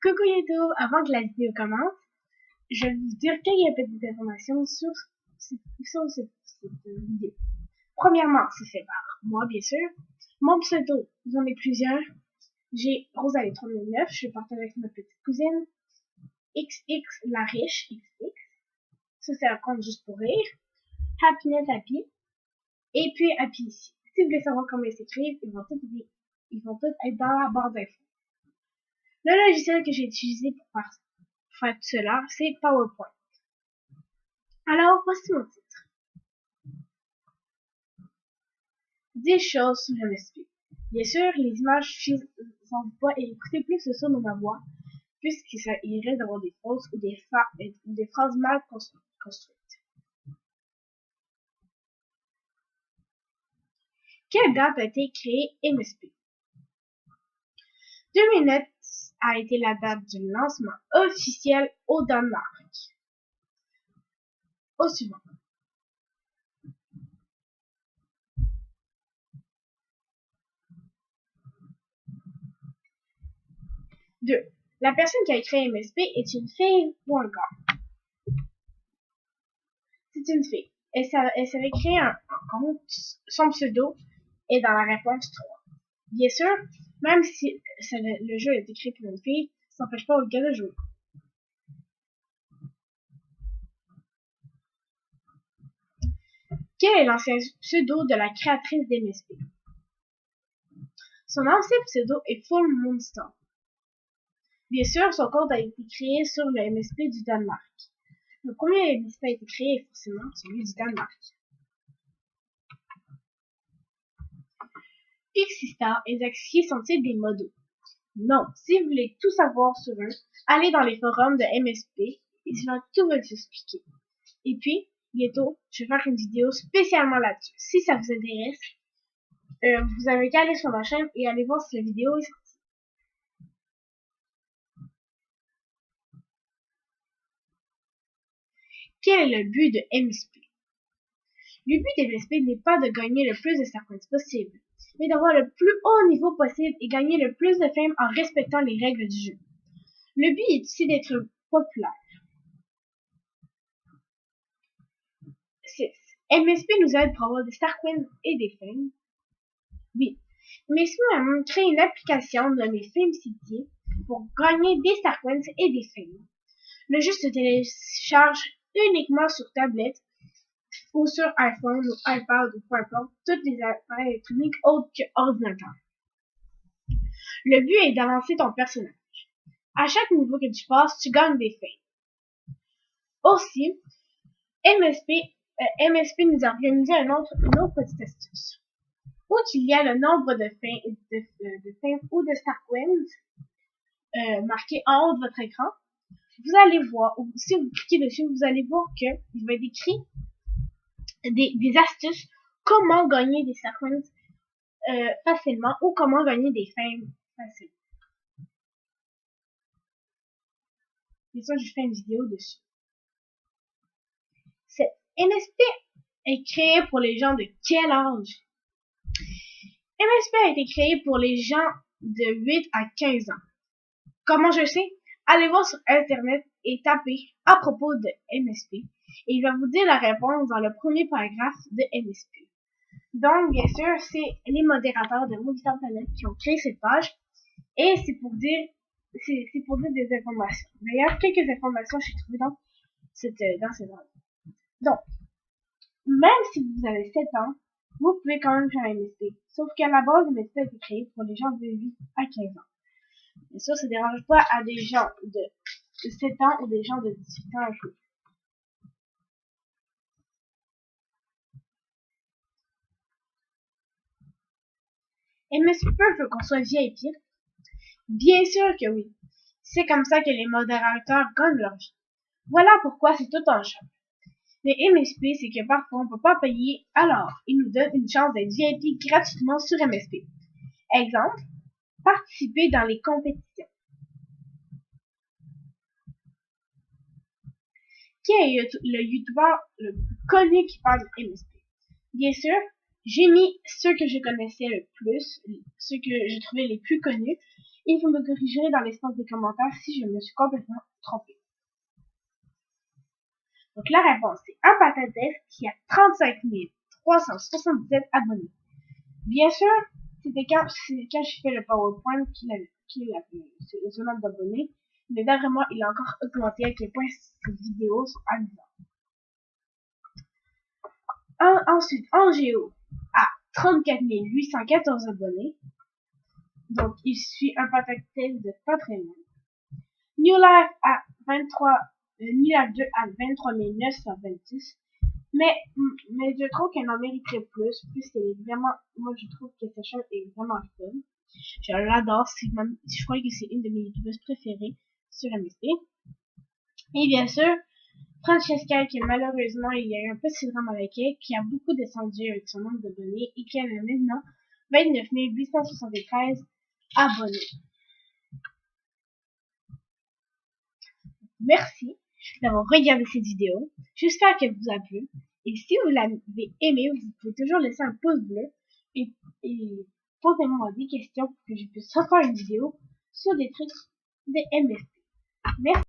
Coucou YouTube, avant que la vidéo commence, je vais vous dire quelques petites informations sur cette vidéo. Premièrement, c'est fait par moi, bien sûr. Mon pseudo, j'en ai plusieurs. J'ai Rosalie309, je partage avec ma petite cousine. XX la riche, XX. Ça, c'est un compte juste pour rire. Happiness Happy. Et puis Happy ici. Si vous voulez savoir comment ils s'écrivent, ils vont tous être dans la barre d'infos. Le logiciel que j'ai utilisé pour faire cela, c'est PowerPoint. Alors, voici mon titre. 10 choses sur MSP. Bien sûr, les images suffisent pas et écoutez plus le son de ma voix, puisqu'il risque d'avoir des fausses ou des phrases mal construites. Quelle date a été créée MSP? 2009 a été la date du lancement officiel au Danemark. Au suivant. 2. La personne qui a créé MSP est une fille ou un gars? C'est une fille. Elle savait créer un compte, son pseudo est dans la réponse 3. Bien sûr, même si le jeu est écrit pour une fille, ça n'empêche pas au gars de jouer. Quel est l'ancien pseudo de la créatrice d'MSP? Son ancien pseudo est Full Moonstar. Bien sûr, son compte a été créé sur le MSP du Danemark. Le premier MSP a été créé est forcément celui du Danemark. Pixistar et Zaxi sont-ils des modos? Non, si vous voulez tout savoir sur eux, allez dans les forums de MSP, ils vont tout vous expliquer. Et puis, bientôt, je vais faire une vidéo spécialement là-dessus. Si ça vous intéresse, vous avez qu'à aller sur ma chaîne et aller voir si la vidéo est sortie. Quel est le but de MSP? Le but de MSP n'est pas de gagner le plus de Starcoins possible, mais d'avoir le plus haut niveau possible et gagner le plus de fame en respectant les règles du jeu. Le but est aussi d'être populaire. 6. MSP nous aide pour avoir des Starcoins et des fames. 8. MSP a même créé une application nommée FameCity pour gagner des Starcoins et des fames. Le jeu se télécharge uniquement sur tablette ou sur iPhone ou iPad ou peu importe, tous les appareils électroniques autres que ordinateur. Le but est d'avancer ton personnage. À chaque niveau que tu passes, tu gagnes des fames. Aussi, MSP nous a organisé une autre petite astuce. Outre qu'il y a le nombre de fames ou de Starcoins marqué en haut de votre écran, vous allez voir, ou si vous cliquez dessus, vous allez voir qu'il va être écrit des astuces, comment gagner des Starcoins facilement ou comment gagner des fames facilement. Et ça, je fais une vidéo dessus. MSP est créé pour les gens de quel âge? MSP a été créé pour les gens de 8 à 15 ans. Comment je sais? Allez voir sur internet et tapez à propos de MSP et il va vous dire la réponse dans le premier paragraphe de MSP. Donc, bien sûr, c'est les modérateurs de Movistar Planet qui ont créé cette page et c'est pour dire des informations. D'ailleurs, quelques informations j'ai trouvées dans cette vidéo. Donc, même si vous avez 7 ans, vous pouvez quand même faire MSP. Sauf qu'à la base, MSP a été créé pour les gens de 8 à 15 ans. Bien sûr, ça ne dérange pas à des gens de 7 ans ou des gens de 18 ans à jouer. MSP veut qu'on soit VIP? Bien sûr que oui. C'est comme ça que les modérateurs gagnent leur vie. Voilà pourquoi c'est tout un choc. Mais MSP, c'est que parfois on ne peut pas payer, alors ils nous donnent une chance d'être VIP gratuitement sur MSP. Exemple, participer dans les compétitions. Qui est le youtubeur le plus connu qui parle de MSP? Bien sûr, j'ai mis ceux que je connaissais le plus, ceux que je trouvais les plus connus, et vous me corrigerez dans l'espace des commentaires si je me suis complètement trompée. Donc la réponse est un patatès qui a 35 377 abonnés. Bien sûr, c'était quand j'ai fait le PowerPoint qu'il avait ce nombre d'abonnés, mais d'après moi, il a encore augmenté à quel point ces vidéos sont amusantes. Ensuite, Angéo a 34 814 abonnés, donc il suit un patatès de pas très loin. New Life a 23, New Life 2 a 23 926, mais je trouve qu'elle en mériterait plus, puisqu'elle est vraiment, moi je trouve que sa chaîne est vraiment fun. Je l'adore, je crois que c'est une de mes youtubeuses préférées sur MSP. Et bien sûr, Francesca, qui malheureusement, il y a eu un petit drame avec elle, qui a beaucoup descendu avec son nombre d'abonnés et qui a maintenant 29 873 abonnés. Merci d'avoir regardé cette vidéo. J'espère qu'elle vous a plu. Et si vous l'avez aimé, vous pouvez toujours laisser un pouce bleu et posez-moi des questions pour que je puisse refaire une vidéo sur des trucs des MSP. Merci.